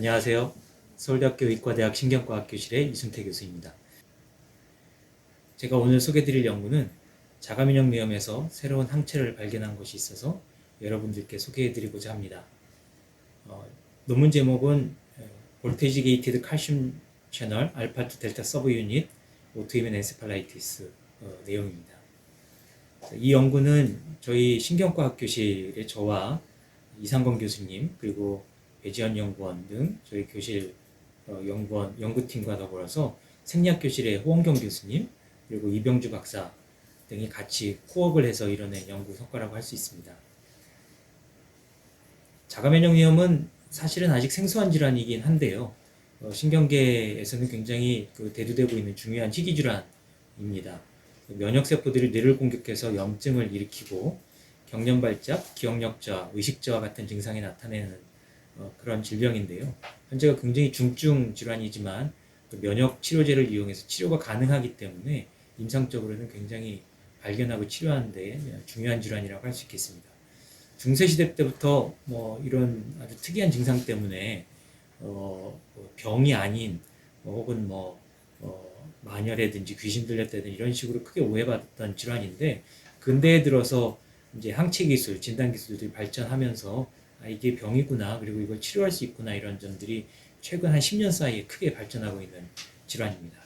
안녕하세요. 서울대학교 의과대학 신경과학 교실의 이순태 교수입니다. 제가 오늘 소개드릴 연구는 자가면역위험에서 새로운 항체를 발견한 것이 있어서 여러분들께 소개해드리고자 합니다. 논문 제목은 볼테지 게이티드 칼슘 채널 알파2 델타 서브 유닛 오토이뮨 엔세팔라이티스 내용입니다. 이 연구는 저희 신경과학 교실의 저와 이상건 교수님 그리고 배지현 연구원 등 저희 교실 연구팀과 더불어서 생리학교실의 호원경 교수님 그리고 이병주 박사 등이 같이 코업을 해서 이뤄낸 연구 성과라고 할 수 있습니다. 자가면역위험은 사실은 아직 생소한 질환이긴 한데요. 신경계에서는 굉장히 대두되고 있는 중요한 희귀질환입니다. 면역세포들이 뇌를 공격해서 염증을 일으키고 경련발작, 기억력저하, 의식저하 같은 증상이 나타내는 그런 질병인데요. 현재가 굉장히 중증 질환이지만 면역 치료제를 이용해서 치료가 가능하기 때문에 임상적으로는 굉장히 발견하고 치료하는 데 중요한 질환이라고 할 수 있겠습니다. 중세시대 때부터 이런 아주 특이한 증상 때문에 병이 아닌 혹은 마녀라든지 귀신 들렸다든지 이런 식으로 크게 오해받았던 질환인데 근대에 들어서 이제 항체 기술, 진단 기술들이 발전하면서 이게 병이구나 그리고 이걸 치료할 수 있구나 이런 점들이 최근 한 10년 사이에 크게 발전하고 있는 질환입니다.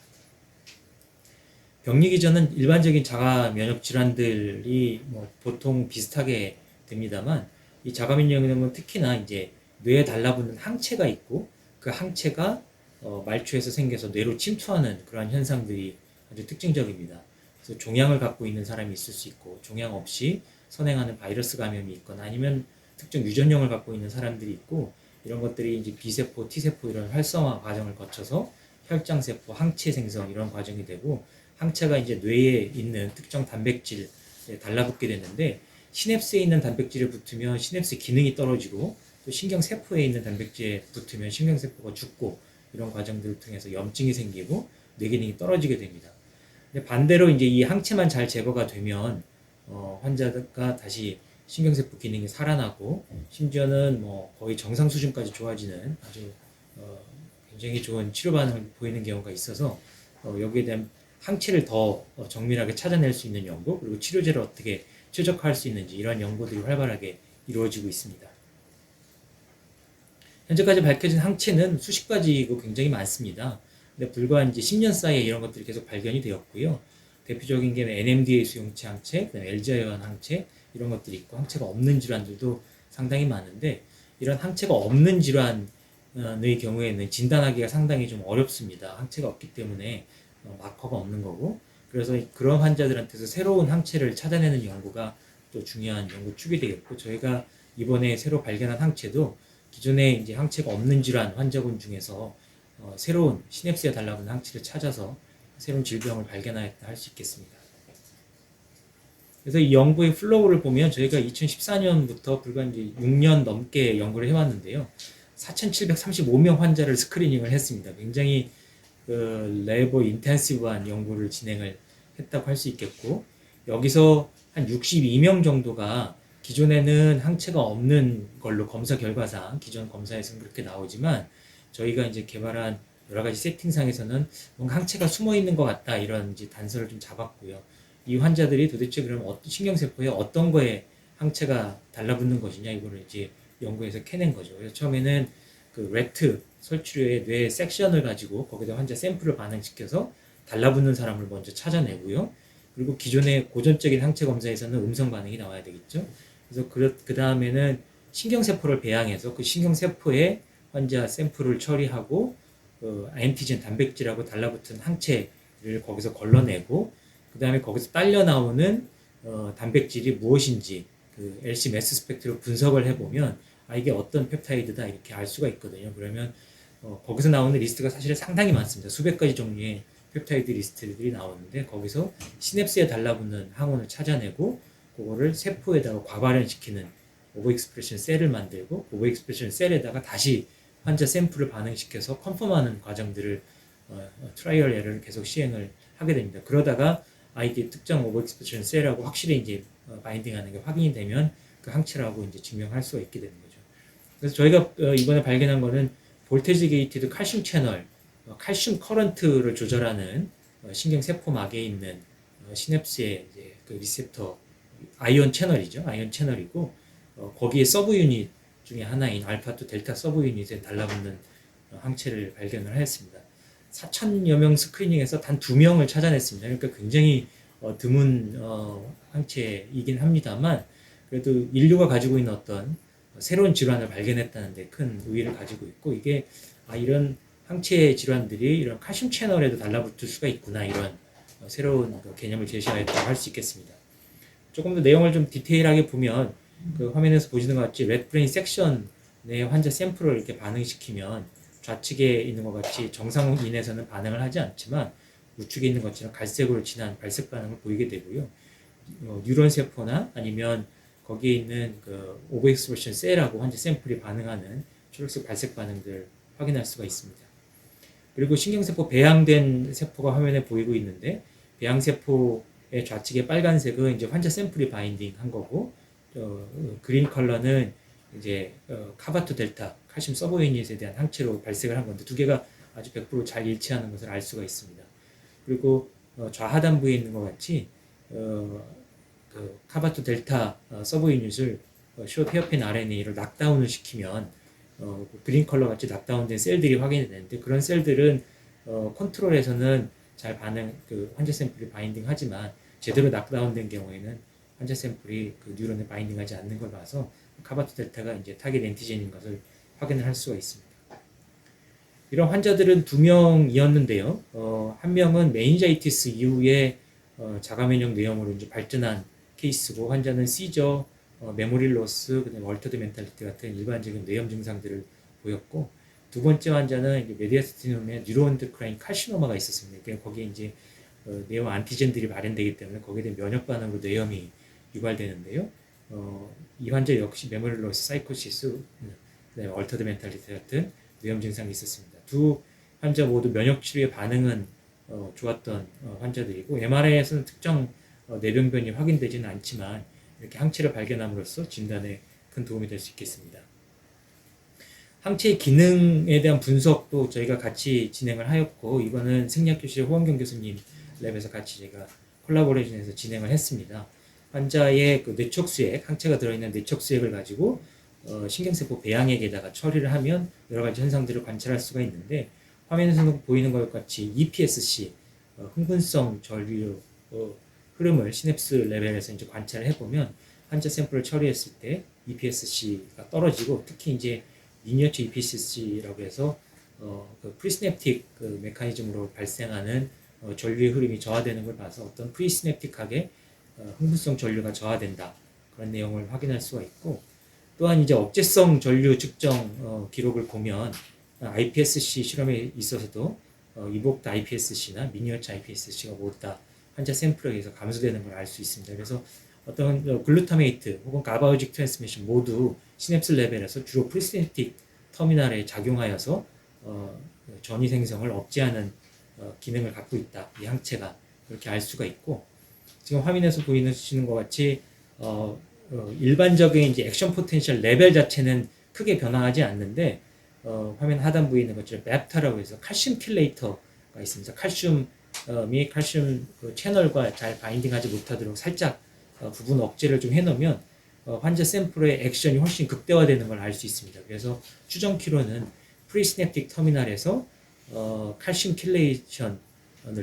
병리기 전은 일반적인 자가 면역 질환들이 보통 비슷하게 됩니다만 이 자가 면역은 특히나 이제 뇌에 달라붙는 항체가 있고 그 항체가 말초에서 생겨서 뇌로 침투하는 그러한 현상들이 아주 특징적입니다. 그래서 종양을 갖고 있는 사람이 있을 수 있고 종양 없이 선행하는 바이러스 감염이 있거나 아니면 특정 유전형을 갖고 있는 사람들이 있고 이런 것들이 이제 B세포, T세포 이런 활성화 과정을 거쳐서 혈장세포, 항체 생성 이런 과정이 되고 항체가 이제 뇌에 있는 특정 단백질에 달라붙게 되는데 시냅스에 있는 단백질에 붙으면 시냅스 기능이 떨어지고 또 신경세포에 있는 단백질에 붙으면 신경세포가 죽고 이런 과정들을 통해서 염증이 생기고 뇌 기능이 떨어지게 됩니다. 근데 반대로 이제 이 항체만 잘 제거가 되면 환자가 다시 신경세포 기능이 살아나고 심지어는 거의 정상 수준까지 좋아지는 아주 굉장히 좋은 치료 반응을 보이는 경우가 있어서 여기에 대한 항체를 더 정밀하게 찾아낼 수 있는 연구 그리고 치료제를 어떻게 최적화할 수 있는지 이런 연구들이 활발하게 이루어지고 있습니다. 현재까지 밝혀진 항체는 수십 가지고 굉장히 많습니다. 근데 불과 이제 10년 사이에 이런 것들이 계속 발견이 되었고요. 대표적인 게 NMDA 수용체 항체, LGI1 항체 이런 것들이 있고 항체가 없는 질환들도 상당히 많은데 이런 항체가 없는 질환의 경우에는 진단하기가 상당히 좀 어렵습니다. 항체가 없기 때문에 마커가 없는 거고 그래서 그런 환자들한테서 새로운 항체를 찾아내는 연구가 또 중요한 연구 축이 되겠고 저희가 이번에 새로 발견한 항체도 기존에 이제 항체가 없는 질환 환자분 중에서 새로운 시냅스에 달라붙는 항체를 찾아서 새로운 질병을 발견하였다 할 수 있겠습니다. 그래서 이 연구의 플로우를 보면 저희가 2014년부터 불과 이제 6년 넘게 연구를 해왔는데요. 4,735명 환자를 스크리닝을 했습니다. 굉장히 레이버 인텐시브한 연구를 진행을 했다고 할 수 있겠고 여기서 한 62명 정도가 기존에는 항체가 없는 걸로 검사 결과상 기존 검사에서는 그렇게 나오지만 저희가 이제 개발한 여러 가지 세팅상에서는 뭔가 항체가 숨어 있는 것 같다 이런 이제 단서를 좀 잡았고요. 이 환자들이 도대체 그럼 신경세포에 어떤 거에 항체가 달라붙는 것이냐 이거를 이제 연구해서 캐낸 거죠. 그래서 처음에는 그 레트 설치류의 뇌 섹션을 가지고 거기다 환자 샘플을 반응시켜서 달라붙는 사람을 먼저 찾아내고요. 그리고 기존의 고전적인 항체 검사에서는 음성 반응이 나와야 되겠죠. 그래서 그 다음에는 신경세포를 배양해서 그 신경세포에 환자 샘플을 처리하고 안티젠 단백질하고 달라붙은 항체를 거기서 걸러내고 그 다음에 거기서 딸려 나오는 단백질이 무엇인지 그 LC 매스 스펙트로 분석을 해보면 이게 어떤 펩타이드다 이렇게 알 수가 있거든요. 그러면 거기서 나오는 리스트가 사실 상당히 많습니다. 수백 가지 종류의 펩타이드 리스트들이 나오는데 거기서 시냅스에 달라붙는 항원을 찾아내고 그거를 세포에다가 과발현시키는 오버익스프레션 셀을 만들고 오버익스프레션 셀에다가 다시 환자 샘플을 반응시켜서 컨펌하는 과정들을 트라이얼 에러를 계속 시행을 하게 됩니다. 그러다가 이게 특정 오버익스프레션 셀하고 확실히 이제 바인딩하는 게 확인이 되면 그 항체라고 이제 증명할 수가 있게 되는 거죠. 그래서 저희가 이번에 발견한 거는 볼테지 게이티드 칼슘 채널, 칼슘 커런트를 조절하는 신경세포막에 있는 시냅스의 이제 그 리셉터 아이온 채널이죠. 아이온 채널이고 거기에 서브 유닛 중에 하나인 알파2 델타 서브 유닛에 달라붙는 항체를 발견을 하였습니다. 4천여 명 스크리닝에서 단 2명을 찾아냈습니다. 그러니까 굉장히 드문 항체이긴 합니다만 그래도 인류가 가지고 있는 어떤 새로운 질환을 발견했다는 데 큰 의의를 가지고 있고 이게 이런 항체 질환들이 이런 칼슘 채널에도 달라붙을 수가 있구나 이런 새로운 개념을 제시하였다고 할 수 있겠습니다. 조금 더 내용을 좀 디테일하게 보면 그 화면에서 보시는 것 같이 렛 브레인 섹션의 환자 샘플을 이렇게 반응시키면 좌측에 있는 것 같이 정상인에서는 반응을 하지 않지만 우측에 있는 것처럼 갈색으로 진한 발색 반응을 보이게 되고요. 뉴런 세포나 아니면 거기에 있는 그 오버익스프레션 셀하고 환자 샘플이 반응하는 초록색 발색 반응들 확인할 수가 있습니다. 그리고 신경세포 배양된 세포가 화면에 보이고 있는데 배양세포의 좌측의 빨간색은 이제 환자 샘플이 바인딩한 거고 그린 컬러는 이제 카바2 델타 칼슘 서브 유닛에 대한 항체로 발색을 한 건데 두 개가 아주 100%잘 일치하는 것을 알 수가 있습니다. 그리고 좌하단부에 있는 것 같이 그 카바2 델타 서브 유닛을 숏 헤어핀 RNA를 락다운을 시키면 그린 컬러 같이 락다운된 셀들이 확인이 되는데 그런 셀들은 컨트롤에서는 잘 반응 그 환자 샘플이 바인딩하지만 제대로 락다운된 경우에는 환자 샘플이 그 뉴런에 바인딩하지 않는 걸 봐서 카바2 델타가 이제 타겟 엔티젠인 것을 확인을 할 수가 있습니다. 이런 환자들은 2명이었는데요. 한 명은 메닌자이티스 이후에 자가면역 뇌염으로 이제 발전한 케이스고 환자는 시저, 메모리 로스, 그다음에 얼터드 멘탈리티 같은 일반적인 뇌염 증상들을 보였고 두 번째 환자는 메디아스티놈의 뉴로엔도크라인 칼시노마가 있었습니다. 그러니까 거기에 이제 뇌염 안티젠들이 발현되기 때문에 거기에 대한 면역 반응으로 뇌염이 유발되는데요. 이 환자 역시 메모리 로스, 사이코시스, 그다음에 얼터드 멘탈리티 같은 뇌염 증상이 있었습니다. 두 환자 모두 면역 치료의 반응은 좋았던 환자들이고 MRI에서는 특정 뇌병변이 확인되지는 않지만 이렇게 항체를 발견함으로써 진단에 큰 도움이 될 수 있겠습니다. 항체의 기능에 대한 분석도 저희가 같이 진행을 하였고 이거는 생리학교실의 호원경 교수님 랩에서 같이 제가 콜라보레이션해서 진행을 했습니다. 환자의 그 뇌척수액, 항체가 들어있는 뇌척수액을 가지고 신경세포 배양액에다가 처리를 하면 여러 가지 현상들을 관찰할 수가 있는데 화면에서 보이는 것 같이 EPSC, 흥분성 전류 흐름을 시냅스 레벨에서 이제 관찰을 해보면 환자 샘플을 처리했을 때 EPSC가 떨어지고 특히 이제 미니어처 EPSC라고 해서 그 프리시냅틱 그 메커니즘으로 발생하는 전류의 흐름이 저하되는 걸 봐서 어떤 프리시냅틱하게 흥분성 전류가 저하된다 그런 내용을 확인할 수가 있고 또한 이제 억제성 전류 측정 기록을 보면 iPSC 실험에 있어서도 이복다 iPSC나 미니어처 iPSC가 모두 다 환자 샘플에 의해서 감소되는 걸 알 수 있습니다. 그래서 어떤 글루타메이트 혹은 가바오직 트랜스미션 모두 시냅스 레벨에서 주로 프리시냅틱 터미널에 작용하여서 전이 생성을 억제하는 기능을 갖고 있다. 이 항체가 그렇게 알 수가 있고 지금 화면에서 보이시는 것 같이 일반적인 이제 액션 포텐셜 레벨 자체는 크게 변화하지 않는데 화면 하단부에 있는 것처럼 맵타라고 해서 칼슘 킬레이터가 있습니다. 칼슘이 칼슘 그 채널과 잘 바인딩하지 못하도록 살짝 부분 억제를 좀 해놓으면 환자 샘플의 액션이 훨씬 극대화되는 걸 알 수 있습니다. 그래서 추정키로는 프리시냅틱 터미널에서 칼슘 킬레이션을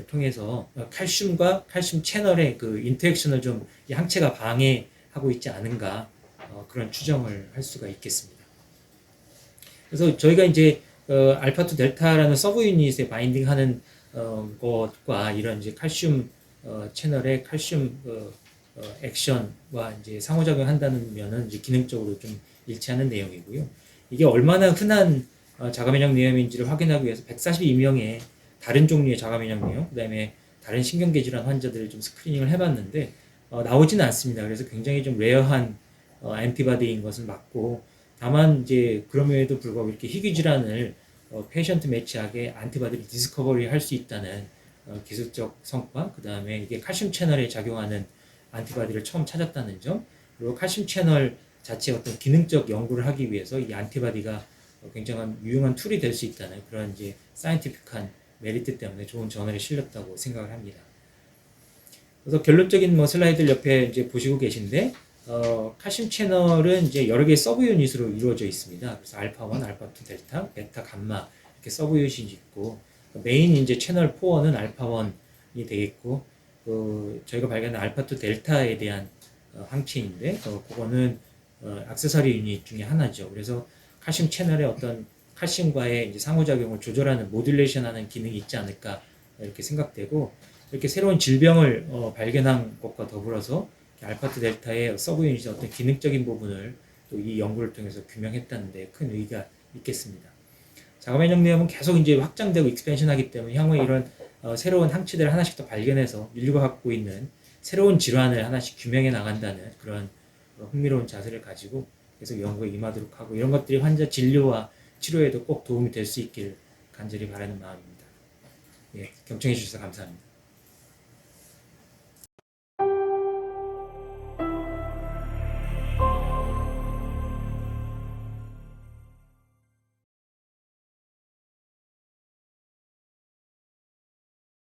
통해서 칼슘과 칼슘 채널의 그 인터액션을 좀 이 항체가 방해하고 있지 않은가 그런 추정을 할 수가 있겠습니다. 그래서 저희가 이제 알파2 델타라는 서브 유닛에 바인딩하는 것과 이런 이제 칼슘 채널의 칼슘 액션과 이제 상호작용한다는 면은 이제 기능적으로 좀 일치하는 내용이고요. 이게 얼마나 흔한 자가면역 뇌염인지를 확인하기 위해서 142명의 다른 종류의 자가면역 뇌염, 그다음에 다른 신경계 질환 환자들을 좀 스크리닝을 해봤는데 나오지는 않습니다. 그래서 굉장히 좀 레어한 엔티바디인 것은 맞고 다만 이제 그럼에도 불구하고 이렇게 희귀 질환을 페이션트 매치하게 안티바디를 디스커버리 할 수 있다는 기술적 성과, 그 다음에 이게 칼슘 채널에 작용하는 안티바디를 처음 찾았다는 점, 그리고 칼슘 채널 자체의 어떤 기능적 연구를 하기 위해서 이 안티바디가 굉장한 유용한 툴이 될 수 있다는 그런 이제 사이언티픽한 메리트 때문에 좋은 저널에 실렸다고 생각을 합니다. 그래서 결론적인 뭐 슬라이드를 옆에 이제 보시고 계신데 칼슘 채널은 이제 여러 개의 서브 유닛으로 이루어져 있습니다. 그래서 알파 1, 알파 2, 델타, 베타, 감마 이렇게 서브 유닛이 있고 메인 이제 채널 4는 알파 1이 되겠고 저희가 발견한 알파 2, 델타에 대한 항체인데 그거는 액세서리 유닛 중에 하나죠. 그래서 칼슘 채널의 어떤 칼슘과의 이제 상호작용을 조절하는 모듈레이션하는 기능이 있지 않을까 이렇게 생각되고 이렇게 새로운 질병을 발견한 것과 더불어서 알파트 델타의 서브 유닛의 어떤 기능적인 부분을 또 이 연구를 통해서 규명했다는 데 큰 의의가 있겠습니다. 자가면 정리하면 계속 이제 확장되고 익스펜션하기 때문에 향후에 이런 새로운 항체들을 하나씩 더 발견해서 인류가 갖고 있는 새로운 질환을 하나씩 규명해 나간다는 그런 흥미로운 자세를 가지고 계속 연구에 임하도록 하고 이런 것들이 환자 진료와 치료에도 꼭 도움이 될 수 있길 간절히 바라는 마음입니다. 예, 경청해 주셔서 감사합니다.